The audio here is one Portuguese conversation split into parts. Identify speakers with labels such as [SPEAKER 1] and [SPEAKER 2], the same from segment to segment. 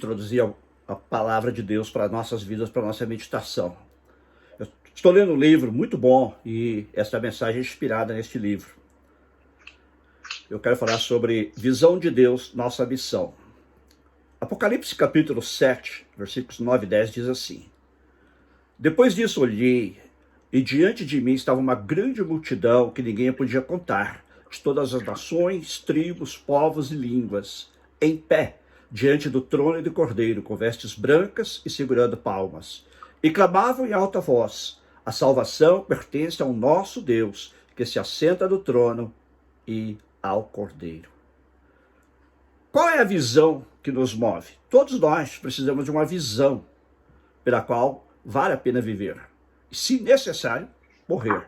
[SPEAKER 1] introduzir a palavra de Deus para nossas vidas, para nossa meditação. Eu estou lendo um livro muito bom e essa mensagem é inspirada neste livro. Eu quero falar sobre visão de Deus, nossa missão. Apocalipse capítulo 7, versículos 9 e 10 diz assim: Depois disso olhei, e diante de mim estava uma grande multidão que ninguém podia contar, de todas as nações, tribos, povos e línguas, em pé, diante do trono e do Cordeiro, com vestes brancas e segurando palmas. E clamavam em alta voz: a salvação pertence ao nosso Deus, que se assenta no trono e ao Cordeiro. Qual é a visão que nos move? Todos nós precisamos de uma visão pela qual vale a pena viver. E, se necessário, morrer.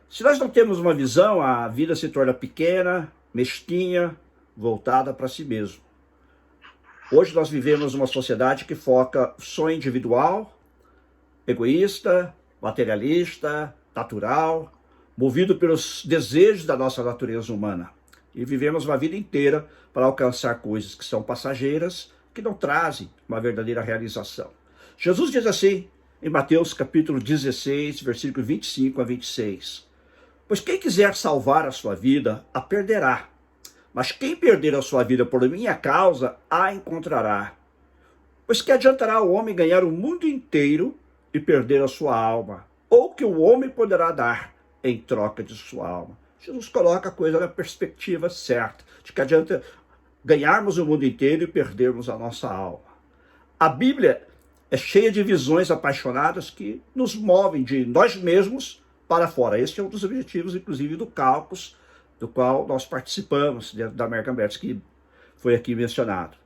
[SPEAKER 1] Se nós não temos uma visão, a vida se torna pequena, mesquinha, voltada para si mesmo. Hoje nós vivemos uma sociedade que foca no sonho individual, egoísta, materialista, natural, movido pelos desejos da nossa natureza humana. E vivemos uma vida inteira para alcançar coisas que são passageiras, que não trazem uma verdadeira realização. Jesus diz assim, em Mateus capítulo 16, versículo 25 a 26. Pois quem quiser salvar a sua vida, a perderá. Mas quem perder a sua vida por minha causa, a encontrará. Pois que adiantará o homem ganhar o mundo inteiro e perder a sua alma? Ou que o homem poderá dar em troca de sua alma? Jesus coloca a coisa na perspectiva certa, de que adianta ganharmos o mundo inteiro e perdermos a nossa alma. A Bíblia é cheia de visões apaixonadas que nos movem de nós mesmos para fora. Este é um dos objetivos, inclusive, do Caucus, do qual nós participamos dentro da American Baptist, que foi aqui mencionado.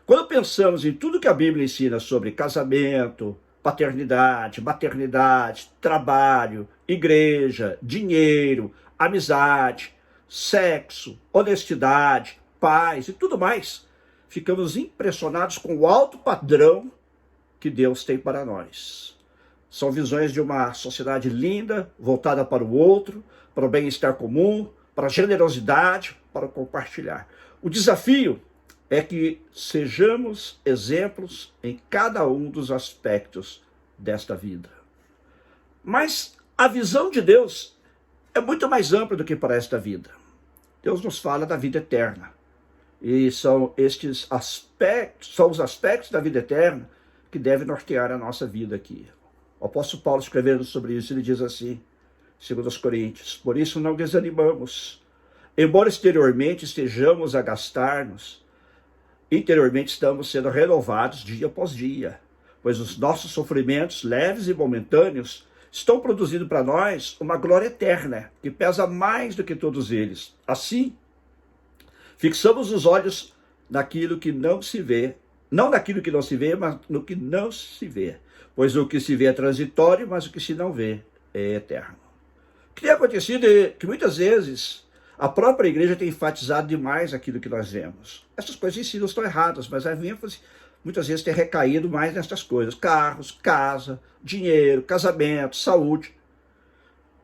[SPEAKER 1] Quando pensamos em tudo que a Bíblia ensina sobre casamento, paternidade, maternidade, trabalho, igreja, dinheiro, amizade, sexo, honestidade, paz e tudo mais, ficamos impressionados com o alto padrão que Deus tem para nós. São visões de uma sociedade linda, voltada para o outro, para o bem-estar comum, para a generosidade, para o compartilhar. O desafio é que sejamos exemplos em cada um dos aspectos desta vida. Mas a visão de Deus é muito mais ampla do que para esta vida. Deus nos fala da vida eterna. E são estes aspectos, são os aspectos da vida eterna que devem nortear a nossa vida aqui. O apóstolo Paulo, escrevendo sobre isso, ele diz assim, segundo os Coríntios: por isso não desanimamos. Embora exteriormente estejamos a gastar-nos, interiormente estamos sendo renovados dia após dia, pois os nossos sofrimentos leves e momentâneos estão produzindo para nós uma glória eterna, que pesa mais do que todos eles. Assim, fixamos os olhos naquilo que não se vê, não naquilo que não se vê, mas no que não se vê. Pois o que se vê é transitório, mas o que se não vê é eterno. O que tem acontecido é que muitas vezes a própria igreja tem enfatizado demais aquilo que nós vemos. Essas coisas em si não estão erradas, mas a ênfase muitas vezes tem recaído mais nessas coisas. Carros, casa, dinheiro, casamento, saúde.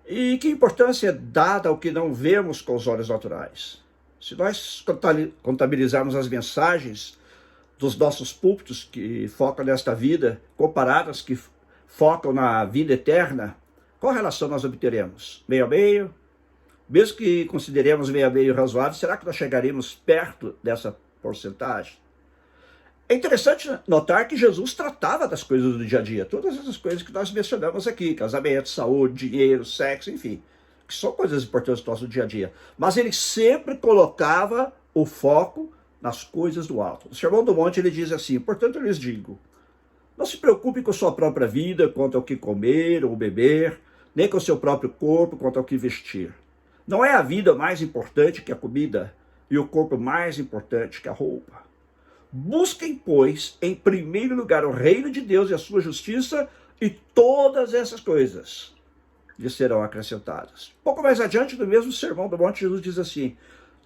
[SPEAKER 1] E que importância é dada ao que não vemos com os olhos naturais? Se nós contabilizarmos as mensagens dos nossos púlpitos que focam nesta vida, comparadas que focam na vida eterna, qual relação nós obteremos? Meio a meio? Mesmo que consideremos meio a meio razoável, será que nós chegaremos perto dessa porcentagem? É interessante notar que Jesus tratava das coisas do dia a dia, todas essas coisas que nós mencionamos aqui, casamento, saúde, dinheiro, sexo, enfim, que são coisas importantes do nosso dia a dia. Mas ele sempre colocava o foco nas coisas do alto. No Sermão do Monte ele diz assim: portanto eu lhes digo, não se preocupe com sua própria vida, quanto ao que comer ou beber, nem com seu próprio corpo, quanto ao que vestir. Não é a vida mais importante que a comida, e o corpo mais importante que a roupa? Busquem, pois, em primeiro lugar o reino de Deus e a sua justiça, e todas essas coisas lhes serão acrescentadas. Pouco mais adiante, no mesmo Sermão do Monte, Jesus diz assim: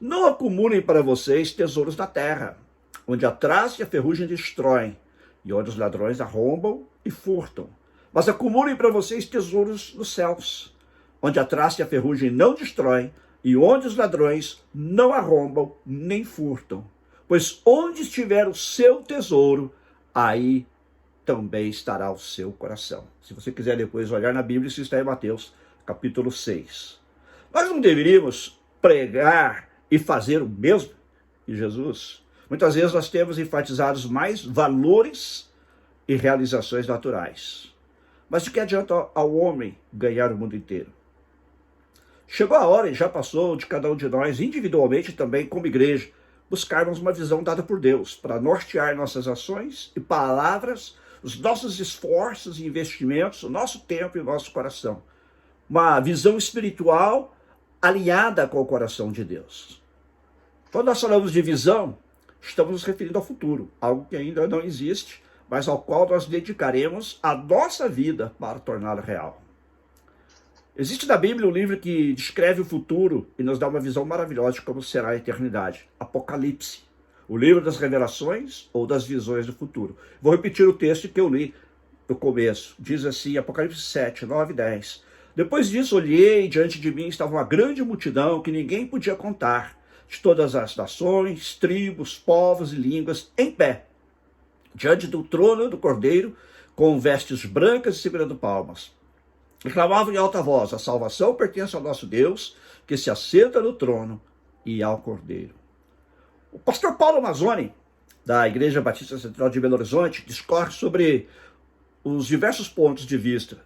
[SPEAKER 1] não acumulem para vocês tesouros na terra, onde a traça e a ferrugem destroem, e onde os ladrões arrombam e furtam. Mas acumulem para vocês tesouros nos céus, onde a traça e a ferrugem não destroem, e onde os ladrões não arrombam nem furtam. Pois onde estiver o seu tesouro, aí também estará o seu coração. Se você quiser depois olhar na Bíblia, isso está em Mateus, capítulo 6. Nós não deveríamos pregar e fazer o mesmo que Jesus? Muitas vezes nós temos enfatizados mais valores e realizações naturais. Mas de que adianta ao homem ganhar o mundo inteiro? Chegou a hora, e já passou, de cada um de nós, individualmente também como igreja, buscarmos uma visão dada por Deus para nortear nossas ações e palavras, os nossos esforços e investimentos, o nosso tempo e o nosso coração. Uma visão espiritual alinhada com o coração de Deus. Quando nós falamos de visão, estamos nos referindo ao futuro, algo que ainda não existe, mas ao qual nós dedicaremos a nossa vida para torná-lo real. Existe na Bíblia um livro que descreve o futuro e nos dá uma visão maravilhosa de como será a eternidade. Apocalipse, o livro das revelações ou das visões do futuro. Vou repetir o texto que eu li no começo. Diz assim, Apocalipse 7, 9 e 10. Depois disso olhei e diante de mim estava uma grande multidão que ninguém podia contar, de todas as nações, tribos, povos e línguas, em pé, diante do trono do Cordeiro, com vestes brancas e segurando palmas. E clamavam em alta voz: a salvação pertence ao nosso Deus, que se assenta no trono, e ao Cordeiro. O pastor Paulo Mazzoni, da Igreja Batista Central de Belo Horizonte, discorre sobre os diversos pontos de vista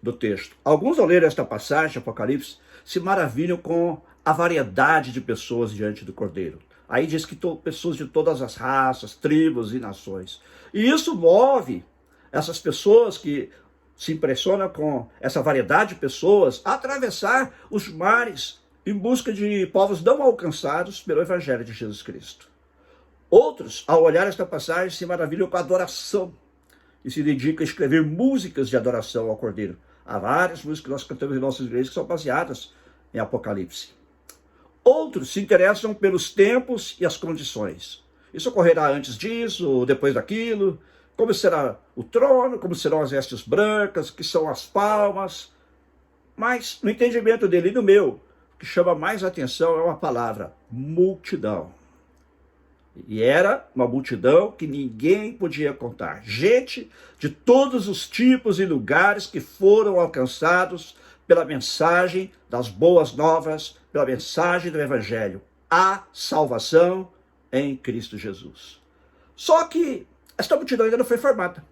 [SPEAKER 1] do texto. Alguns, ao ler esta passagem, Apocalipse, se maravilham com a variedade de pessoas diante do Cordeiro. Aí diz que pessoas de todas as raças, tribos e nações. E isso move essas pessoas que se impressionam com essa variedade de pessoas a atravessar os mares em busca de povos não alcançados pelo Evangelho de Jesus Cristo. Outros, ao olhar esta passagem, se maravilham com a adoração e se dedicam a escrever músicas de adoração ao Cordeiro. Há várias músicas que nós cantamos em nossas igrejas que são baseadas em Apocalipse. Outros se interessam pelos tempos e as condições. Isso ocorrerá antes disso, ou depois daquilo. Como será o trono, como serão as vestes brancas, que são as palmas. Mas no entendimento dele e no meu, o que chama mais atenção é uma palavra: multidão. E era uma multidão que ninguém podia contar. Gente de todos os tipos e lugares que foram alcançados pela mensagem das boas novas, pela mensagem do Evangelho. Há salvação em Cristo Jesus. Só que esta multidão ainda não foi formada.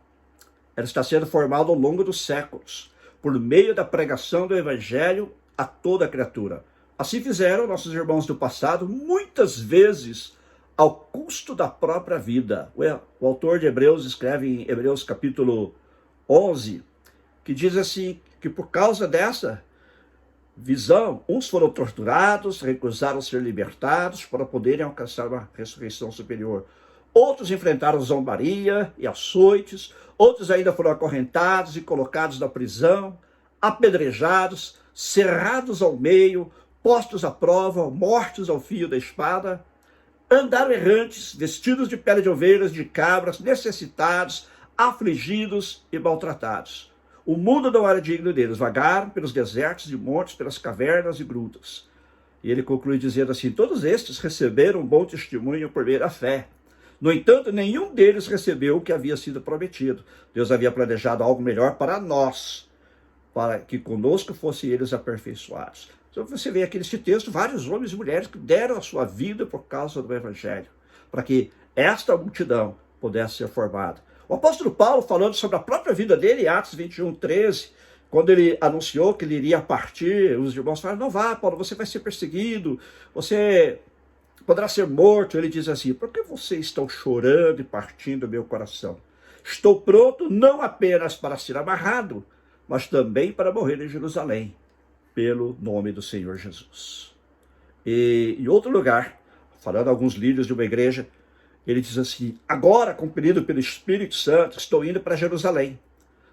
[SPEAKER 1] Ela está sendo formada ao longo dos séculos, por meio da pregação do Evangelho a toda a criatura. Assim fizeram nossos irmãos do passado, muitas vezes ao custo da própria vida. O autor de Hebreus escreve em Hebreus capítulo 11, que diz assim, que por causa dessa visão, uns foram torturados, recusaram ser libertados para poderem alcançar uma ressurreição superior. Outros enfrentaram zombaria e açoites, outros ainda foram acorrentados e colocados na prisão, apedrejados, cerrados ao meio, postos à prova, mortos ao fio da espada. Andaram errantes, vestidos de pele de ovelhas, de cabras, necessitados, afligidos e maltratados. O mundo não era digno deles, vagaram pelos desertos e montes, pelas cavernas e grutas. E ele conclui dizendo assim: todos estes receberam um bom testemunho por meio da fé. No entanto, nenhum deles recebeu o que havia sido prometido. Deus havia planejado algo melhor para nós, para que conosco fossem eles aperfeiçoados. Então você vê aqui nesse texto vários homens e mulheres que deram a sua vida por causa do Evangelho, para que esta multidão pudesse ser formada. O apóstolo Paulo, falando sobre a própria vida dele, em Atos 21, 13, quando ele anunciou que ele iria partir, os irmãos falaram: não vá, Paulo, você vai ser perseguido, você poderá ser morto. Ele diz assim: por que vocês estão chorando e partindo meu coração? Estou pronto não apenas para ser amarrado, mas também para morrer em Jerusalém, pelo nome do Senhor Jesus. E em outro lugar, falando a alguns líderes de uma igreja, ele diz assim: agora, compelido pelo Espírito Santo, estou indo para Jerusalém,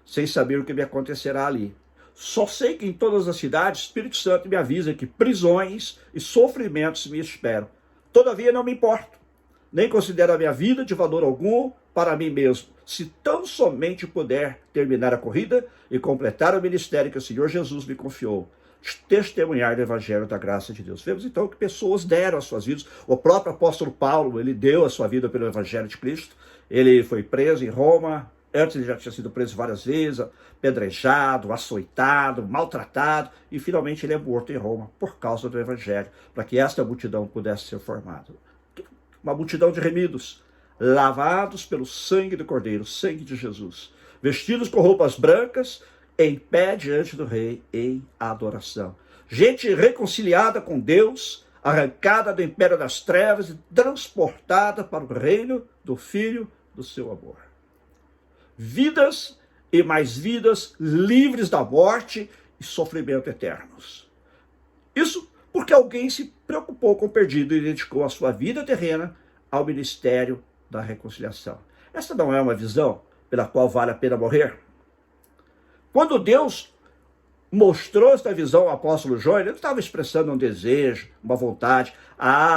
[SPEAKER 1] sem saber o que me acontecerá ali. Só sei que em todas as cidades, o Espírito Santo me avisa que prisões e sofrimentos me esperam. Todavia não me importo, nem considero a minha vida de valor algum para mim mesmo, se tão somente puder terminar a corrida e completar o ministério que o Senhor Jesus me confiou. testemunhar do evangelho da graça de Deus. Vemos então que pessoas deram as suas vidas. O próprio apóstolo Paulo, ele deu a sua vida pelo evangelho de Cristo. Ele foi preso em Roma. Antes ele já tinha sido preso várias vezes, apedrejado, açoitado, maltratado, e finalmente ele é morto em Roma por causa do evangelho, para que esta multidão pudesse ser formada. Uma multidão de remidos, lavados pelo sangue do Cordeiro, sangue de Jesus, vestidos com roupas brancas, em pé diante do rei em adoração. Gente reconciliada com Deus, arrancada do império das trevas e transportada para o reino do Filho do seu amor. Vidas e mais vidas livres da morte e sofrimento eternos. Isso porque alguém se preocupou com o perdido e dedicou a sua vida terrena ao ministério da reconciliação. Essa não é uma visão pela qual vale a pena morrer? Quando Deus mostrou esta visão ao apóstolo João, ele não estava expressando um desejo, uma vontade.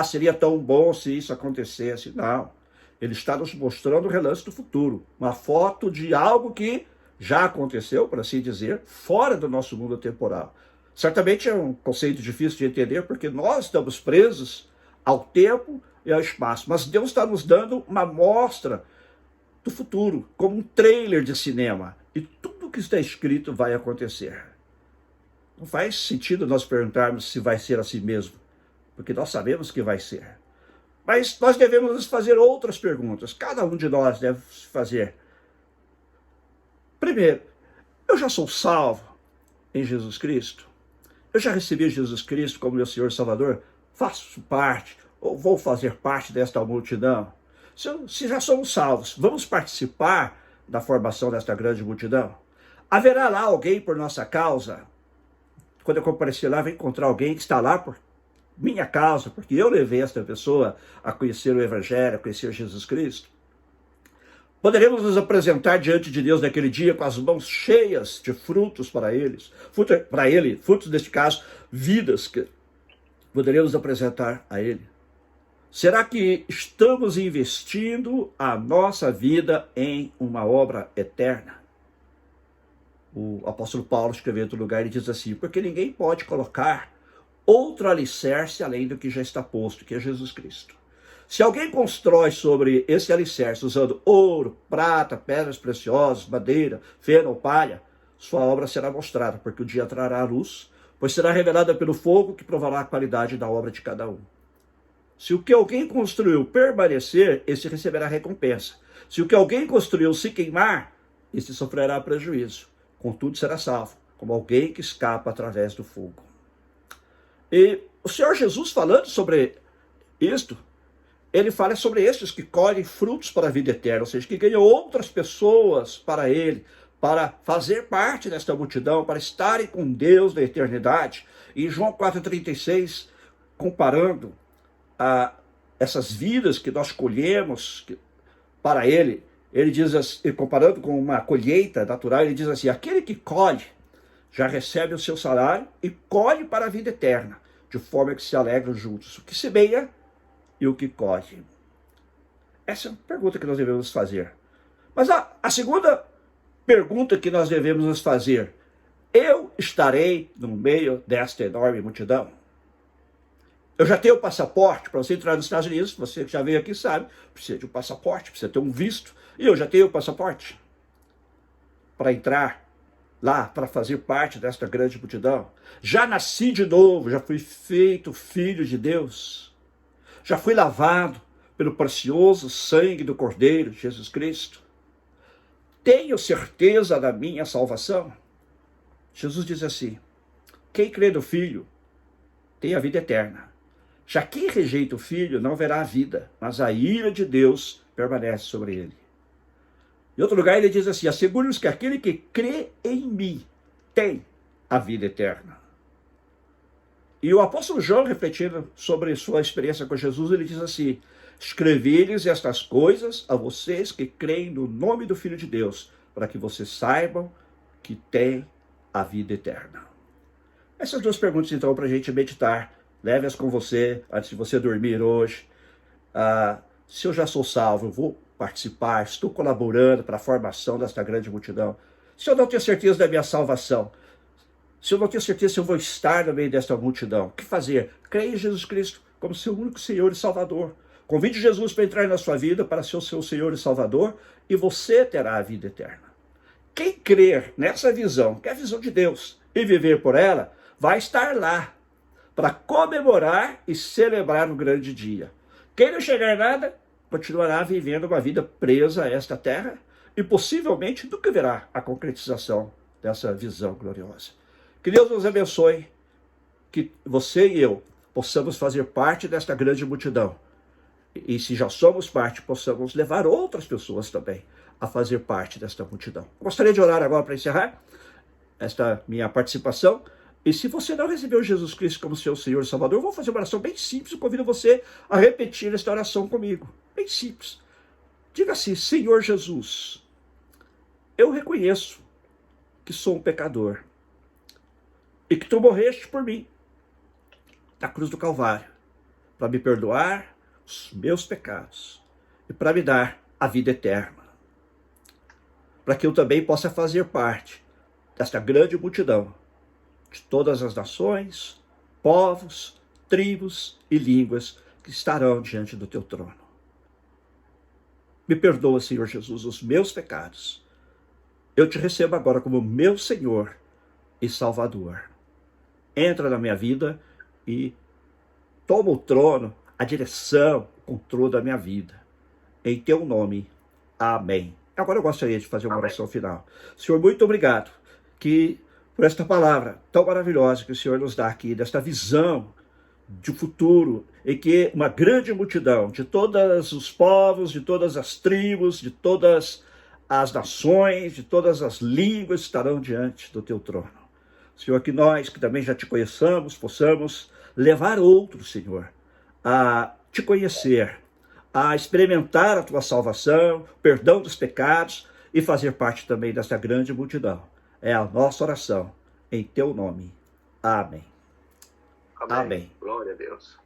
[SPEAKER 1] Seria tão bom se isso acontecesse. Não. Ele está nos mostrando o relance do futuro. Uma foto de algo que já aconteceu, por assim dizer, fora do nosso mundo temporal. Certamente é um conceito difícil de entender, porque nós estamos presos ao tempo e ao espaço. Mas Deus está nos dando uma amostra do futuro, como um trailer de cinema. E tudo que está escrito vai acontecer. Não faz sentido nós perguntarmos se vai ser assim mesmo, porque nós sabemos que vai ser. Mas nós devemos nos fazer outras perguntas. Cada um de nós deve se fazer. Primeiro, eu já sou salvo em Jesus Cristo? Eu já recebi Jesus Cristo como meu Senhor e Salvador? Faço parte, ou vou fazer parte desta multidão? Se já somos salvos, vamos participar da formação desta grande multidão? Haverá lá alguém por nossa causa? Quando eu comparecer lá, vai encontrar alguém que está lá por minha causa, porque eu levei esta pessoa a conhecer o Evangelho, a conhecer Jesus Cristo. Poderemos nos apresentar diante de Deus naquele dia com as mãos cheias de frutos para Ele, frutos neste caso, vidas que poderemos apresentar a Ele. Será que estamos investindo a nossa vida em uma obra eterna? O apóstolo Paulo escreveu em outro lugar e diz assim: porque ninguém pode colocar outro alicerce além do que já está posto, que é Jesus Cristo. Se alguém constrói sobre esse alicerce usando ouro, prata, pedras preciosas, madeira, feno ou palha, sua obra será mostrada, porque o dia trará a luz, pois será revelada pelo fogo que provará a qualidade da obra de cada um. Se o que alguém construiu permanecer, esse receberá recompensa. Se o que alguém construiu se queimar, esse sofrerá prejuízo. Contudo, será salvo, como alguém que escapa através do fogo. E o Senhor Jesus, falando sobre isto, ele fala sobre estes que colhem frutos para a vida eterna, ou seja, que ganham outras pessoas para ele, para fazer parte desta multidão, para estarem com Deus na eternidade. E João 4,36, comparando essas vidas que nós colhemos para ele diz assim, comparando com uma colheita natural, ele diz assim: aquele que colhe já recebe o seu salário e colhe para a vida eterna, de forma que se alegram juntos, o que semeia e o que colhe. Essa é a pergunta que nós devemos fazer. Mas a segunda pergunta que nós devemos nos fazer: eu estarei no meio desta enorme multidão? Eu já tenho o passaporte. Para você entrar nos Estados Unidos, você que já veio aqui sabe, precisa de um passaporte, precisa ter um visto. E eu já tenho o passaporte para entrar lá, para fazer parte desta grande multidão. Já nasci de novo, já fui feito filho de Deus. Já fui lavado pelo precioso sangue do Cordeiro, Jesus Cristo. Tenho certeza da minha salvação. Jesus diz assim: quem crê no Filho tem a vida eterna. Já quem rejeita o Filho não verá a vida, mas a ira de Deus permanece sobre ele. Em outro lugar ele diz assim: asseguro-vos que aquele que crê em mim tem a vida eterna. E o apóstolo João, refletindo sobre sua experiência com Jesus, ele diz assim: escrevi-lhes estas coisas a vocês que creem no nome do Filho de Deus, para que vocês saibam que tem a vida eterna. Essas duas perguntas, então, para a gente meditar. Leve-as com você antes de você dormir hoje. Se eu já sou salvo, eu vou participar, estou colaborando para a formação desta grande multidão. Se eu não tenho certeza da minha salvação, Se eu não tenho certeza se eu vou estar no meio desta multidão, o que fazer? Creia em Jesus Cristo como seu único Senhor e Salvador. Convide Jesus para entrar na sua vida, para ser o seu Senhor e Salvador, e você terá a vida eterna. Quem crer nessa visão, que é a visão de Deus, e viver por ela, vai estar lá para comemorar e celebrar o grande dia. Quem não chegar nada, continuará vivendo uma vida presa a esta terra e possivelmente nunca verá a concretização dessa visão gloriosa. Que Deus nos abençoe, que você e eu possamos fazer parte desta grande multidão. E se já somos parte, possamos levar outras pessoas também a fazer parte desta multidão. Gostaria de orar agora para encerrar esta minha participação. E se você não recebeu Jesus Cristo como seu Senhor e Salvador, eu vou fazer uma oração bem simples. Eu convido você a repetir esta oração comigo. Bem simples. Diga assim: Senhor Jesus, eu reconheço que sou um pecador e que tu morreste por mim na cruz do Calvário para me perdoar os meus pecados e para me dar a vida eterna, para que eu também possa fazer parte desta grande multidão de todas as nações, povos, tribos e línguas que estarão diante do teu trono. Me perdoa, Senhor Jesus, os meus pecados. Eu te recebo agora como meu Senhor e Salvador. Entra na minha vida e toma o trono, a direção, o controle da minha vida. Em teu nome. Amém. Agora eu gostaria de fazer uma oração final. Senhor, muito obrigado por esta palavra tão maravilhosa que o Senhor nos dá aqui, desta visão de futuro, em que uma grande multidão de todos os povos, de todas as tribos, de todas as nações, de todas as línguas estarão diante do teu trono. Senhor, que nós, que também já te conheçamos, possamos levar outros, Senhor, a te conhecer, a experimentar a tua salvação, o perdão dos pecados e fazer parte também dessa grande multidão. É a nossa oração, em teu nome. Amém.
[SPEAKER 2] Amém.
[SPEAKER 1] Amém.
[SPEAKER 2] Glória a Deus.